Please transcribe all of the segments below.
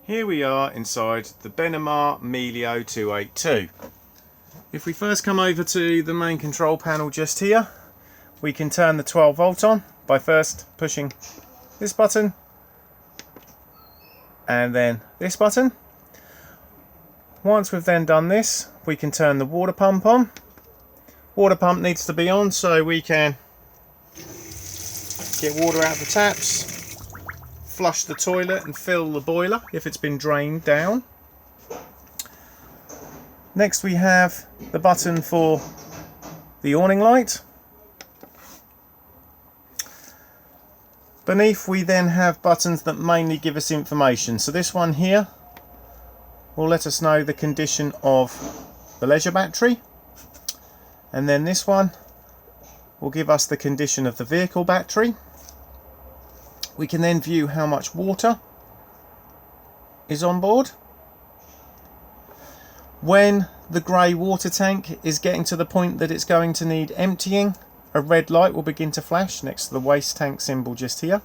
Here we are inside the Benimar Mileo 282. If we first come over to the main control panel just here, we can turn the 12 volt on by first pushing this button and then this button. Once we've then done this, we can turn the water pump on. Water pump needs to be on so we can get water out of the taps, flush the toilet and fill the boiler if it's been drained down. Next we have the button for the awning light. Beneath we then have buttons that mainly give us information. So this one here will let us know the condition of the leisure battery, and then this one will give us the condition of the vehicle battery. We can then view how much water is on board. When the grey water tank is getting to the point that it's going to need emptying, a red light will begin to flash next to the waste tank symbol just here.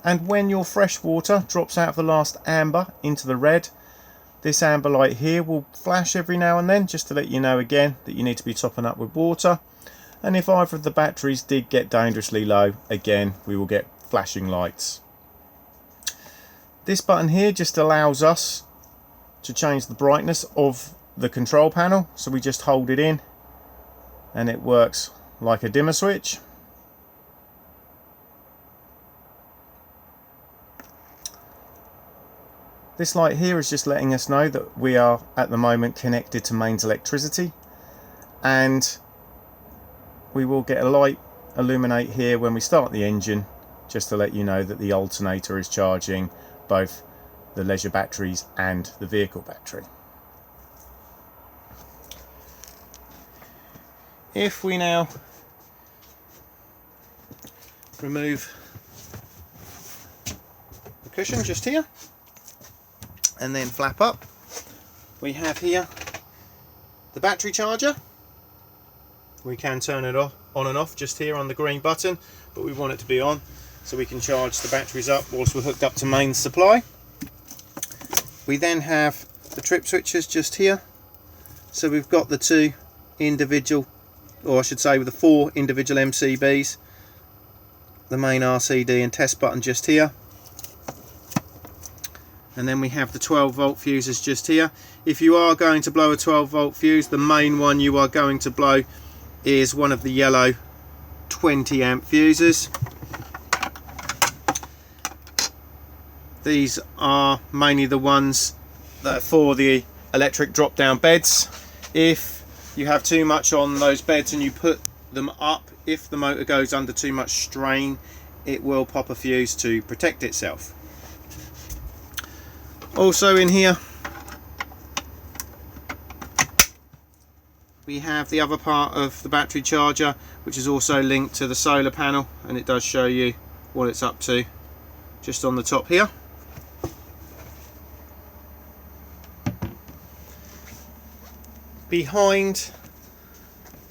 And when your fresh water drops out of the last amber into the red, this amber light here will flash every now and then just to let you know again that you need to be topping up with water. And if either of the batteries did get dangerously low, again we will get flashing lights. This button here just allows us to change the brightness of the control panel, so we just hold it in and it works like a dimmer switch. This light here is just letting us know that we are at the moment connected to mains electricity, and we will get a light illuminate here when we start the engine just to let you know that the alternator is charging both the leisure batteries and the vehicle battery. If we now remove the cushion just here and then flap up, we have here the battery charger. We can turn it off, on and off just here on the green button, but we want it to be on so we can charge the batteries up whilst we're hooked up to mains supply. We then have the trip switches just here, so we've got the two individual, or I should say with the four individual MCBs, the main RCD and test button just here, and then we have the 12 volt fuses just here. If you are going to blow a 12 volt fuse, the main one you are going to blow is one of the yellow 20 amp fuses. These are mainly the ones that are for the electric drop down beds. If you have too much on those beds and you put them up, if the motor goes under too much strain, it will pop a fuse to protect itself. Also in here we have the other part of the battery charger, which is also linked to the solar panel, and it does show you what it's up to just on the top here. Behind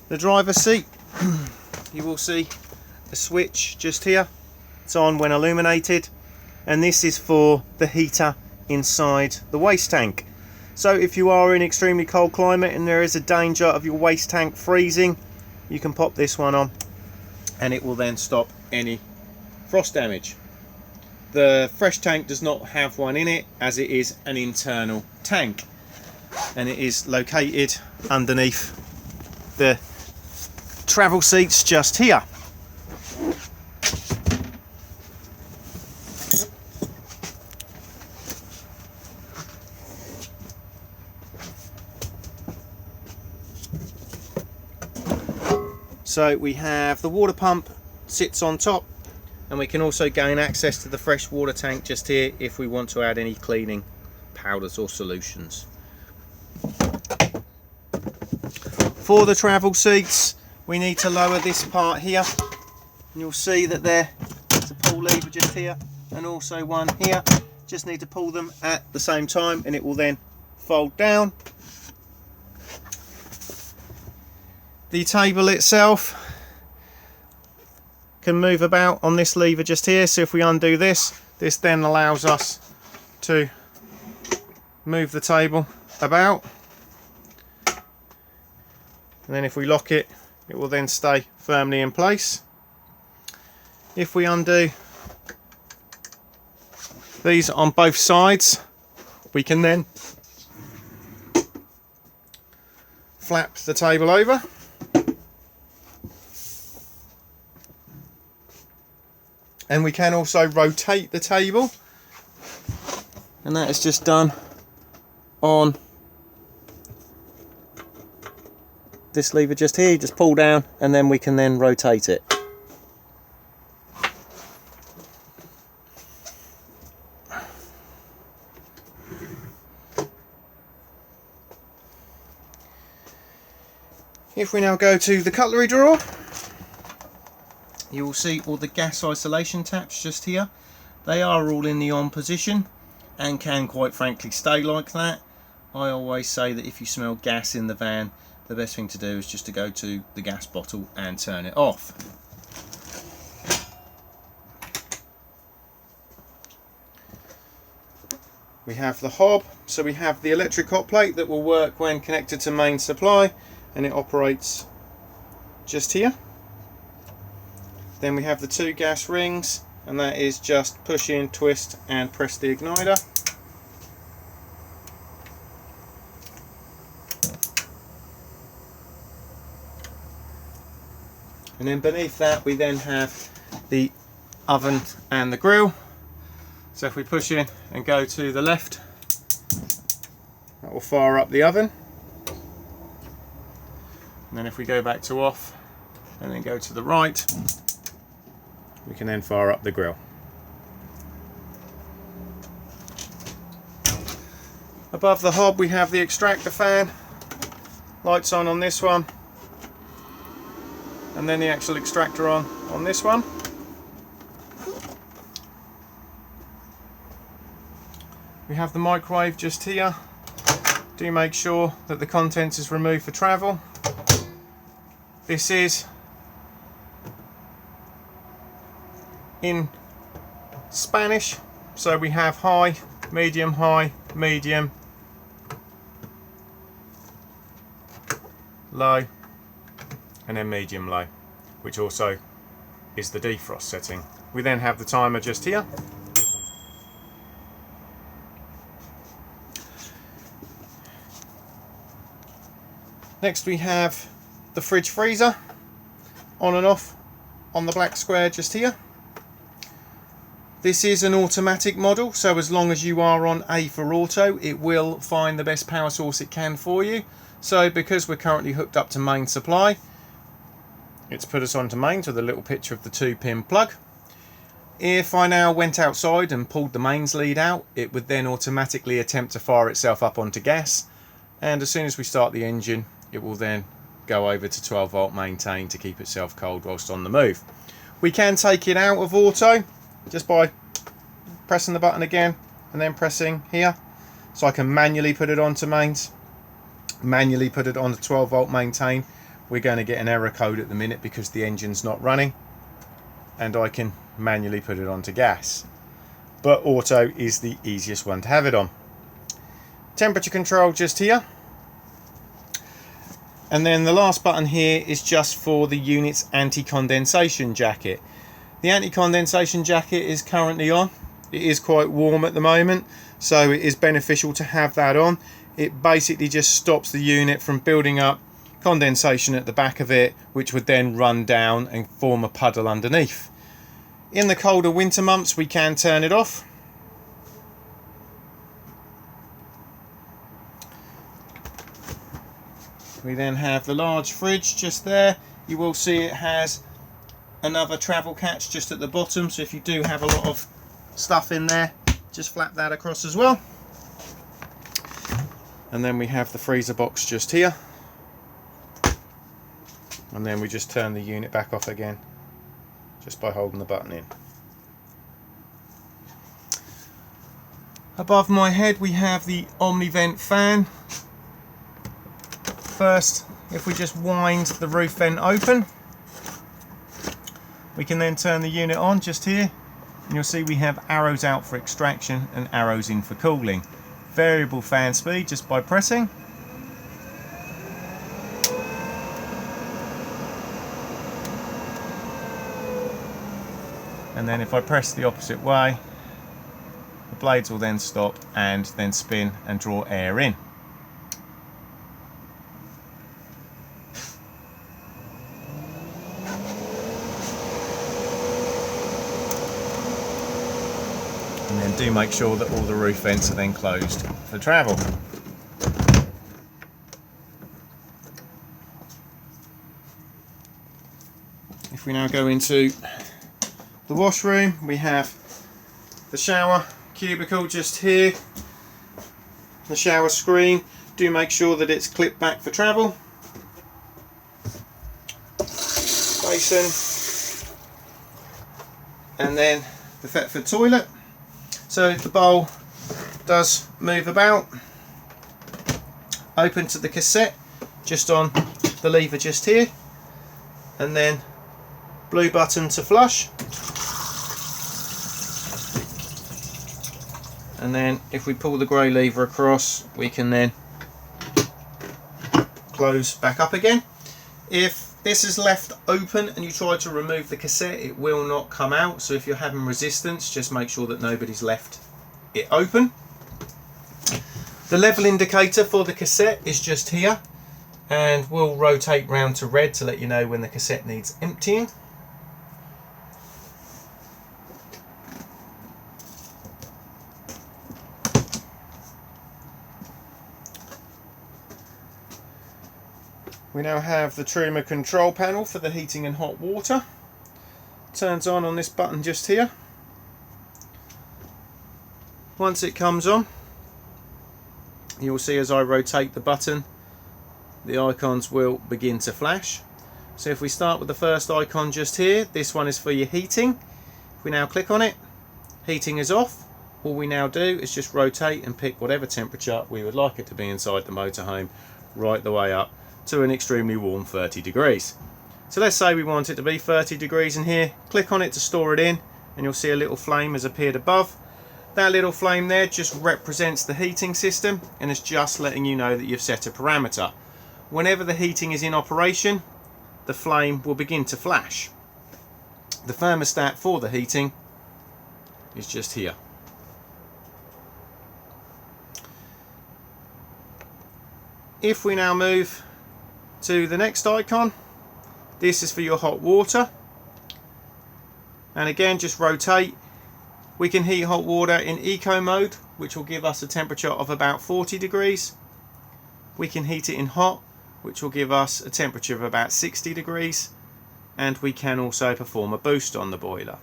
the driver's seat you will see a switch just here. It's on when illuminated, and this is for the heater inside the waste tank. So if you are in extremely cold climate and there is a danger of your waste tank freezing, you can pop this one on and it will then stop any frost damage. The fresh tank does not have one in it, as it is an internal tank, and it is located underneath the travel seats just here. So we have the water pump sits on top, and we can also gain access to the fresh water tank just here if we want to add any cleaning powders or solutions. For the travel seats, we need to lower this part here, and you'll see that there's a pull lever just here and also one here. Just need to pull them at the same time and it will then fold down. The table itself can move about on this lever just here, so if we undo this, this then allows us to move the table about, and then if we lock it, it will then stay firmly in place. If we undo these on both sides, we can then flap the table over. And we can also rotate the table, and that is just done on this lever just here. You just pull down and then we can then rotate it. If we now go to the cutlery drawer, you will see all the gas isolation taps just here. They are all in the on position and can quite frankly stay like that. I always say that if you smell gas in the van, the best thing to do is just to go to the gas bottle and turn it off. We have the hob, so we have the electric hot plate that will work when connected to main supply, and it operates just here. Then we have the 2 gas rings, and that is just push in, twist and press the igniter. And then beneath that we then have the oven and the grill. So if we push in and go to the left, that will fire up the oven. And then if we go back to off and then go to the right, we can then fire up the grill. Above the hob we have the extractor fan, lights on this one, and then the actual extractor on this one. We have the microwave just here. Do make sure that the contents is removed for travel. This is in Spanish, so we have high, medium, low, and then medium low, which also is the defrost setting. We then have the timer just here. Next we have the fridge freezer, on and off on the black square just here. This is an automatic model, so as long as you are on A for auto, it will find the best power source it can for you. So because we're currently hooked up to main supply, it's put us onto mains with a little picture of the 2-pin plug. If I now went outside and pulled the mains lead out, it would then automatically attempt to fire itself up onto gas, and as soon as we start the engine, it will then go over to 12 volt maintain to keep itself cold whilst on the move. We can take it out of auto just by pressing the button again and then pressing here, so I can manually put it onto mains, manually put it on the 12 volt maintain. We're going to get an error code at the minute because the engine's not running, and I can manually put it onto gas, but auto is the easiest one to have it on. Temperature control just here, and then the last button here is just for the unit's anti-condensation jacket. The anti-condensation jacket is currently on. It is quite warm at the moment, so it is beneficial to have that on. It basically just stops the unit from building up condensation at the back of it, which would then run down and form a puddle underneath. In the colder winter months we can turn it off. We then have the large fridge just there. You will see it has another travel catch just at the bottom, so if you do have a lot of stuff in there, just flap that across as well. And then we have the freezer box just here, and then we just turn the unit back off again just by holding the button in. Above my head we have the Omnivent fan. First, if we just wind the roof vent open, we can then turn the unit on just here, and you'll see we have arrows out for extraction and arrows in for cooling. variable fan speed just by pressing. And then if I press the opposite way, the blades will then stop and then spin and draw air in. And then do make sure that all the roof vents are then closed for travel. If we now go into the washroom, we have the shower cubicle just here, the shower screen. Do make sure that it's clipped back for travel. Basin, and then the Thetford toilet. So if the bowl does move about, open to the cassette just on the lever just here, and then blue button to flush. And then if we pull the grey lever across, we can then close back up again. If this is left open and you try to remove the cassette, it will not come out. So if you're having resistance, just make sure that nobody's left it open. The level indicator for the cassette is just here, and we'll rotate round to red to let you know when the cassette needs emptying. We now have the Truma control panel for the heating and hot water. Turns on this button just here. Once it comes on, you'll see as I rotate the button, the icons will begin to flash. So if we start with the first icon just here, this one is for your heating. If we now click on it, heating is off. All we now do is just rotate and pick whatever temperature we would like it to be inside the motorhome, right the way up to an extremely warm 30 degrees. So let's say we want it to be 30 degrees in here. Click on it to store it in, and you'll see a little flame has appeared above. That little flame there just represents the heating system and is just letting you know that you've set a parameter. Whenever the heating is in operation, the flame will begin to flash. The thermostat for the heating is just here. If we now move to the next icon, this is for your hot water, and again just rotate. We can heat hot water in eco mode, which will give us a temperature of about 40 degrees. We can heat it in hot, which will give us a temperature of about 60 degrees, and we can also perform a boost on the boiler.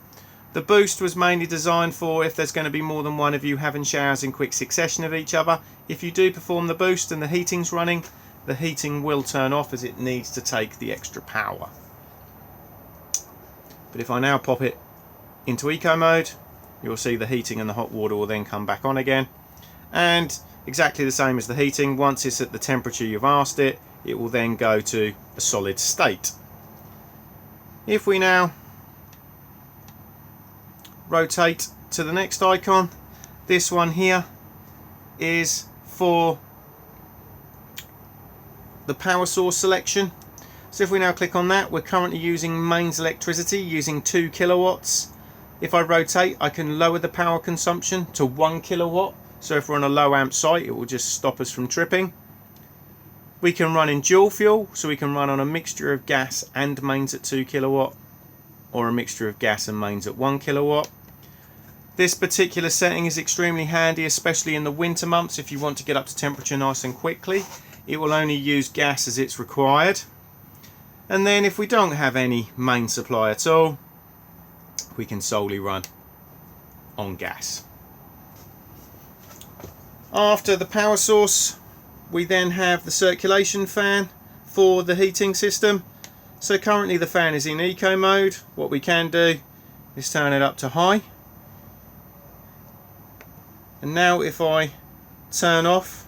The boost was mainly designed for if there's going to be more than one of you having showers in quick succession of each other. If you do perform the boost and the heating's running, the heating will turn off as it needs to take the extra power. But if I now pop it into eco mode, you'll see the heating and the hot water will then come back on again. And exactly the same as the heating, once it's at the temperature you've asked it, it will then go to a solid state. If we now rotate to the next icon, this one here is for the power source selection. So if we now click on that, we're currently using mains electricity using 2 kilowatts. If I rotate, I can lower the power consumption to 1 kilowatt. So if we're on a low amp site, it will just stop us from tripping. We can run in dual fuel, so we can run on a mixture of gas and mains at 2 kilowatt, or a mixture of gas and mains at 1 kilowatt. This particular setting is extremely handy, especially in the winter months if you want to get up to temperature nice and quickly. It will only use gas as it's required. And then if we don't have any main supply at all, we can solely run on gas. After the power source, we then have the circulation fan for the heating system. So currently the fan is in eco mode. What we can do is turn it up to high. And now if I turn off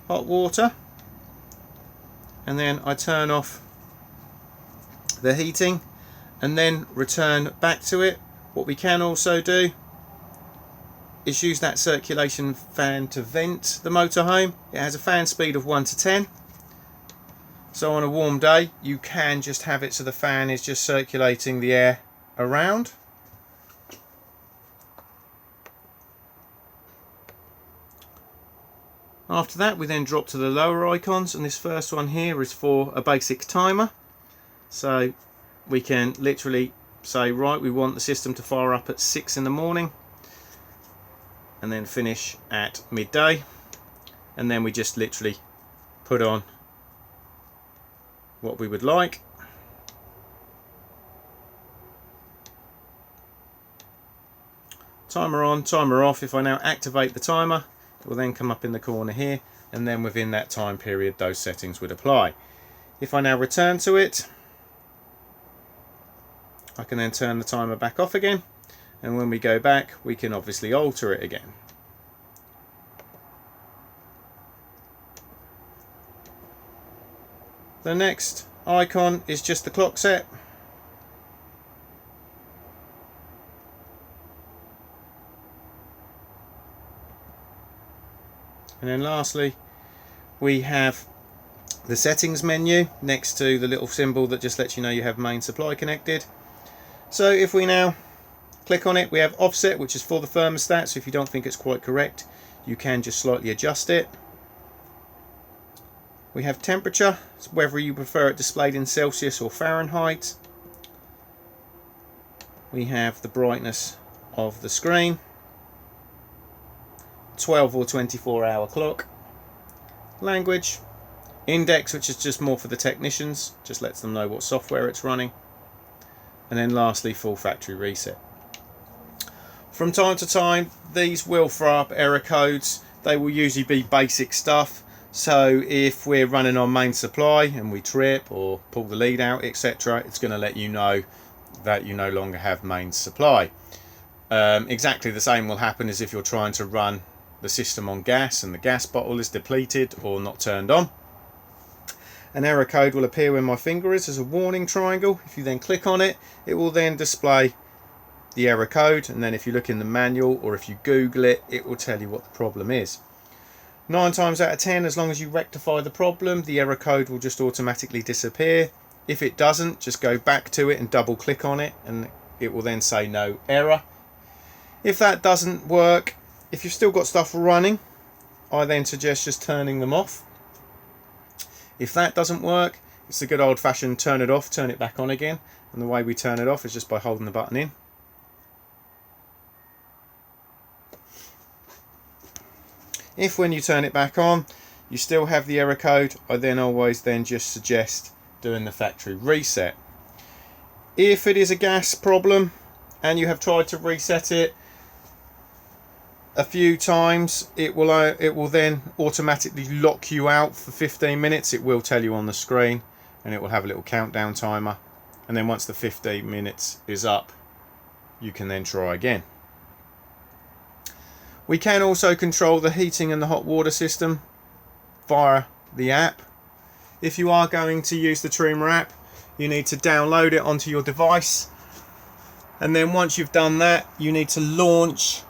hot water, and then I turn off the heating and then return back to it, what we can also do is use that circulation fan to vent the motorhome. It has a fan speed of 1 to 10. So on a warm day you can just have it so the fan is just circulating the air around. After that we then drop to the lower icons, and this first one here is for a basic timer. So we can literally say, right, we want the system to fire up at 6 in the morning and then finish at midday, and then we just literally put on what we would like. Timer on, timer off. If I now activate the timer, it will then come up in the corner here, and then within that time period those settings would apply. If I now return to it, I can then turn the timer back off again, and when we go back we can obviously alter it again. The next icon is just the clock set. And then lastly we have the settings menu next to the little symbol that just lets you know you have main supply connected. So if we now click on it, we have offset, which is for the thermostat, so if you don't think it's quite correct you can just slightly adjust it. We have temperature, so whether you prefer it displayed in Celsius or Fahrenheit. We have the brightness of the screen, 12 or 24 hour clock, language, index, which is just more for the technicians, just lets them know what software it's running, and then lastly full factory reset. From time to time these will throw up error codes. They will usually be basic stuff. So if we're running on main supply and we trip or pull the lead out, etc., it's going to let you know that you no longer have main supply. Exactly the same will happen as if you're trying to run the system on gas and the gas bottle is depleted or not turned on. An error code will appear where my finger is as a warning triangle. If you then click on it, it will then display the error code, and then if you look in the manual or if you Google it, it will tell you what the problem is. 9 times out of 10, as long as you rectify the problem, the error code will just automatically disappear. If it doesn't, just go back to it and double click on it and it will then say no error. If that doesn't work, if you've still got stuff running, I then suggest just turning them off. If that doesn't work, it's a good old-fashioned turn it off, turn it back on again, and the way we turn it off is just by holding the button in. If when you turn it back on you still have the error code, I then always just suggest doing the factory reset. If it is a gas problem and you have tried to reset it a few times, it will then automatically lock you out for 15 minutes. It will tell you on the screen, and it will have a little countdown timer, and then once the 15 minutes is up you can then try again. We can also control the heating and the hot water system via the app. If you are going to use the Trima app, you need to download it onto your device, and then once you've done that you need to launch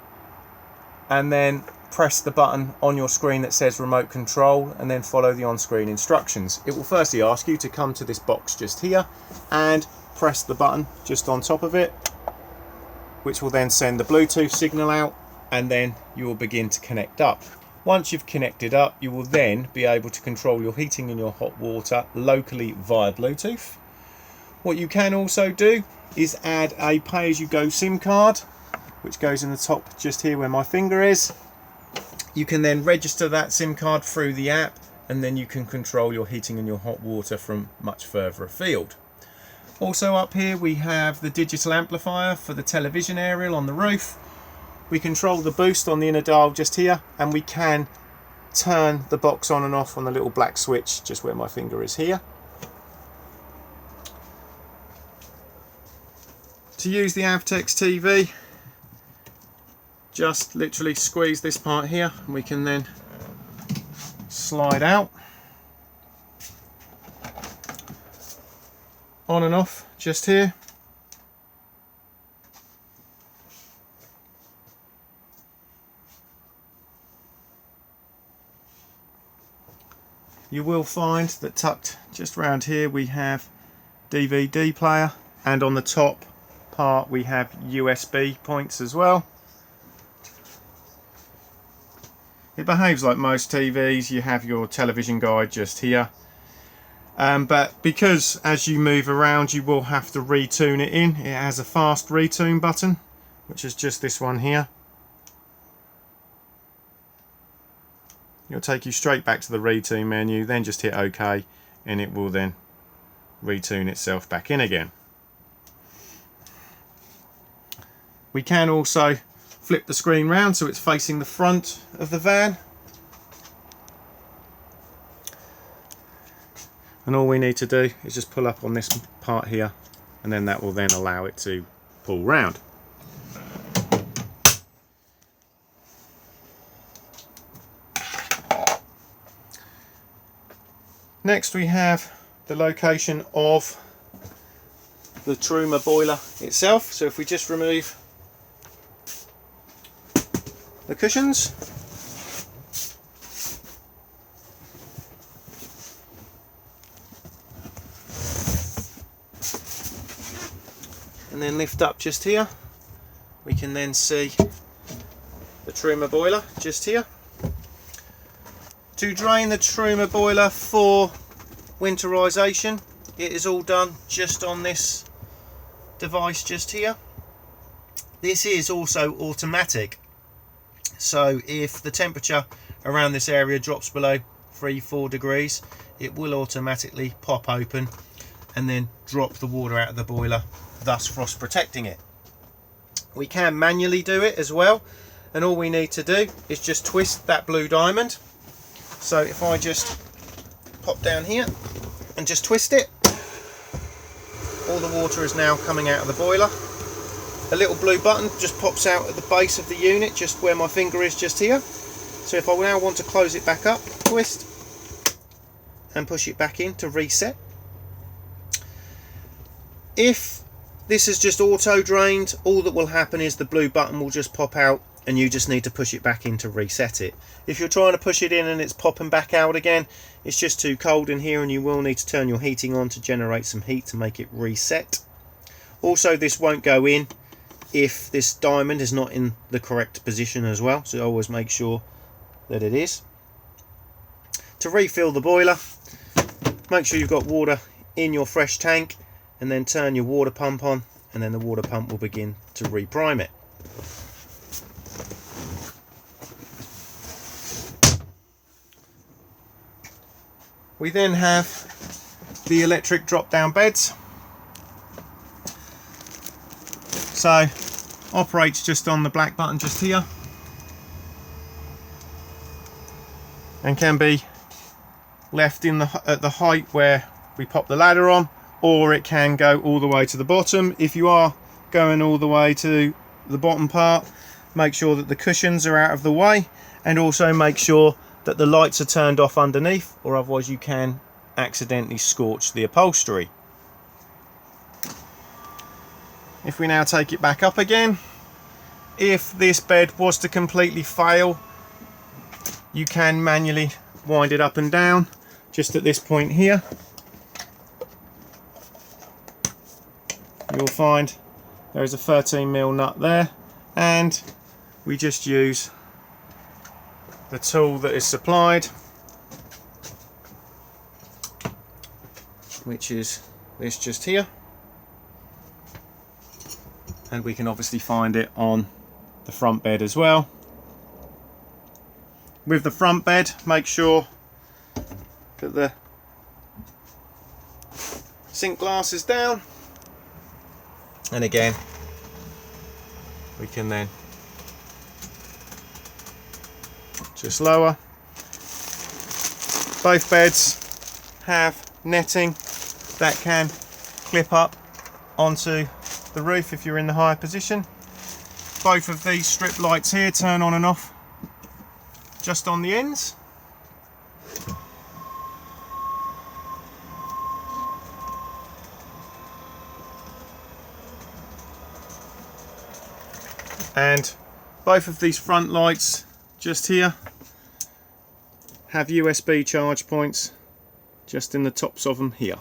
and then press the button on your screen that says remote control, and then follow the on-screen instructions. It will firstly ask you to come to this box just here and press the button just on top of it, which will then send the Bluetooth signal out, and then you will begin to connect up. Once you've connected up, you will then be able to control your heating and your hot water locally via Bluetooth. What you can also do is add a pay-as-you-go SIM card, which goes in the top just here where my finger is. You can then register that SIM card through the app, and then you can control your heating and your hot water from much further afield. Also up here we have the digital amplifier for the television aerial on the roof. We control the boost on the inner dial just here, and we can turn the box on and off on the little black switch just where my finger is here. To use the Avtex TV, just literally squeeze this part here and we can then slide out, on and off just here. you will find that tucked just around here we have DVD player, and on the top part we have USB points as well. It behaves like most TVs. You have your television guide just here, but because as you move around you will have to retune it in, it has a fast retune button, which is just this one here. It'll take you straight back to the retune menu, then just hit OK and it will then retune itself back in again. We can also flip the screen round so it's facing the front of the van, and all we need to do is just pull up on this part here, and then that will then allow it to pull round. Next we have the location of the Truma boiler itself. So if we just remove the cushions, and then lift up just here, we can then see the Truma boiler just here. To drain the Truma boiler for winterization, it is all done just on this device just here. This is also automatic, so if the temperature around this area drops below 3-4 degrees, it will automatically pop open and then drop the water out of the boiler, thus frost protecting it. We can manually do it as well, and all we need to do is just twist that blue diamond. So if I just pop down here and just twist it, all the water is now coming out of the boiler. A little blue button just pops out at the base of the unit, just where my finger is just here. So if I now want to close it back up, twist and push it back in to reset. If this is just auto drained, all that will happen is the blue button will just pop out and you just need to push it back in to reset it. If you're trying to push it in and it's popping back out again, it's just too cold in here and you will need to turn your heating on to generate some heat to make it reset. Also, this won't go in if this diamond is not in the correct position as well, so always make sure that it is. To refill the boiler, make sure you've got water in your fresh tank and then turn your water pump on, and then the water pump will begin to reprime it. We then have the electric drop down beds. So operates just on the black button just here, and can be left in at the height where we pop the ladder on, or it can go all the way to the bottom. If you are going all the way to the bottom part, make sure that the cushions are out of the way, and also make sure that the lights are turned off underneath, or otherwise you can accidentally scorch the upholstery. If we now take it back up again, if this bed was to completely fail, you can manually wind it up and down just at this point here. You'll find there is a 13mm nut there, and we just use the tool that is supplied, which is this just here, and we can obviously find it on the front bed as well. With the front bed, make sure that the sink glass is down, and again we can then just lower. Both beds have netting that can clip up onto the roof if you're in the higher position. Both of these strip lights here turn on and off just on the ends. And both of these front lights just here have USB charge points just in the tops of them here.